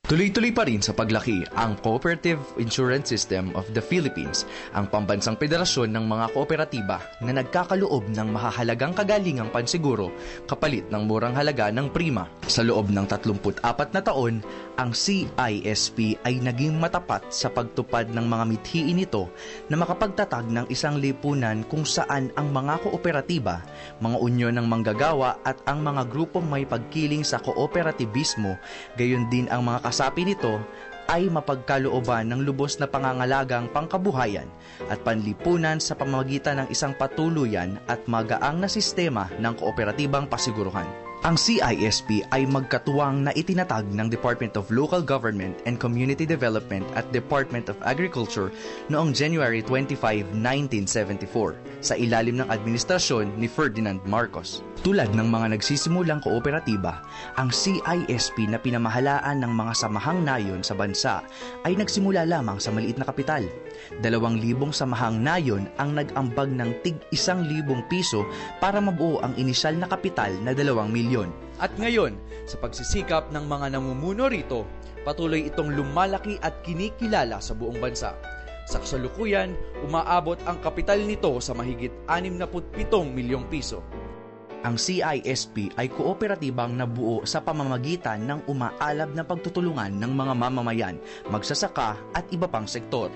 Tuloy-tuloy pa rin sa paglaki ang Cooperative Insurance System of the Philippines, ang pambansang federasyon ng mga kooperatiba na nagkakaloob ng mahahalagang kagalingang pansiguro kapalit ng murang halaga ng prima. Sa loob ng 34 na taon, ang CISP ay naging matapat sa pagtupad ng mga mithiin nito na makapagtatag ng isang lipunan kung saan ang mga kooperatiba, mga unyon ng manggagawa at ang mga grupong may pagkiling sa kooperativismo, gayon din ang mga kasapi nito ay mapagkalooban ng lubos na pangangalagang pangkabuhayan at panlipunan sa pamamagitan ng isang patuluyan at magaang na sistema ng kooperatibang pasiguruhan. Ang CISP ay magkatuwang na itinatag ng Department of Local Government and Community Development at Department of Agriculture noong January 25, 1974 sa ilalim ng administrasyon ni Ferdinand Marcos. Tulad ng mga nagsisimulang kooperatiba, ang CISP na pinamahalaan ng mga samahang nayon sa bansa ay nagsimula lamang sa maliit na kapital. 2,000 samahang nayon ang nag-ambag ng tig 1,000 piso para mabuo ang inisyal na kapital na 2 milyon. At ngayon, sa pagsisikap ng mga namumuno rito, patuloy itong lumalaki at kinikilala sa buong bansa. Sa kasalukuyan, umaabot ang kapital nito sa mahigit 67 milyong piso. Ang CISP ay kooperatibang nabuo sa pamamagitan ng umaalab na pagtutulungan ng mga mamamayan, magsasaka at iba pang sektor.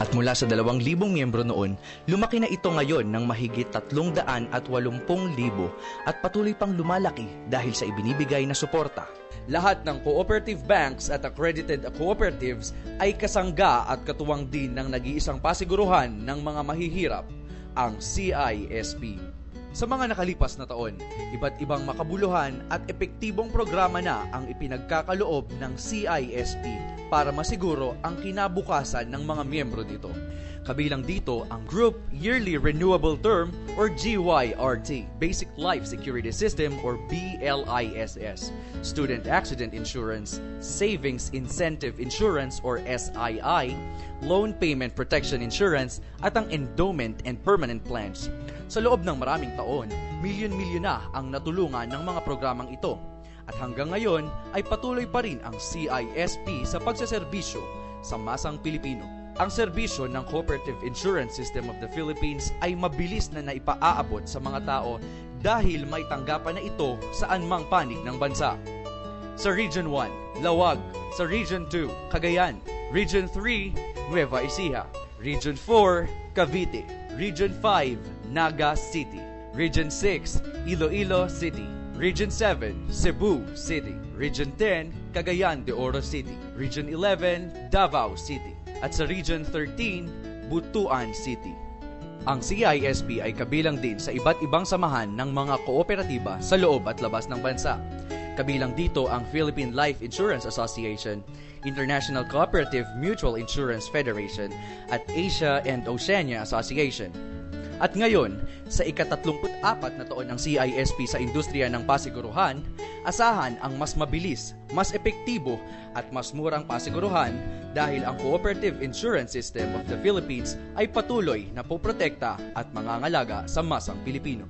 At mula sa 2,000 miyembro noon, lumaki na ito ngayon ng mahigit 380,000 at patuloy pang lumalaki dahil sa ibinibigay na suporta. Lahat ng cooperative banks at accredited cooperatives ay kasangga at katuwang din ng nag-iisang pasiguruhan ng mga mahihirap, ang CISP. Sa mga nakalipas na taon, iba't ibang makabuluhan at epektibong programa na ang ipinagkakaloob ng CISP para masiguro ang kinabukasan ng mga miyembro dito. Kabilang dito ang Group Yearly Renewable Term or GYRT, Basic Life Security System or BLISS, Student Accident Insurance, Savings Incentive Insurance or SII, Loan Payment Protection Insurance at ang Endowment and Permanent Plans. Sa loob ng maraming taon, milyon-milyon na ang natulungan ng mga programang ito. At hanggang ngayon ay patuloy pa rin ang CISP sa pagseserbisyo sa masang Pilipino. Ang serbisyo ng Cooperative Insurance System of the Philippines ay mabilis na naipaaabot sa mga tao dahil may tanggapan na ito sa anumang panig ng bansa. Sa Region 1, Lawag. Sa Region 2, Cagayan. Region 3, Nueva Ecija. Region 4, Cavite. Region 5, Naga City. Region 6, Iloilo City. Region 7, Cebu City. Region 10, Cagayan de Oro City. Region 11, Davao City. At sa Region 13, Butuan City. Ang CISP ay kabilang din sa iba't ibang samahan ng mga kooperatiba sa loob at labas ng bansa. Kabilang dito ang Philippine Life Insurance Association, International Cooperative Mutual Insurance Federation at Asia and Oceania Association. At ngayon, sa ika-34 na taon ng CISP sa industriya ng pasiguruhan, asahan ang mas mabilis, mas epektibo at mas murang pasiguruhan dahil ang Cooperative Insurance System of the Philippines ay patuloy na poprotekta at mangangalaga sa masang Pilipino.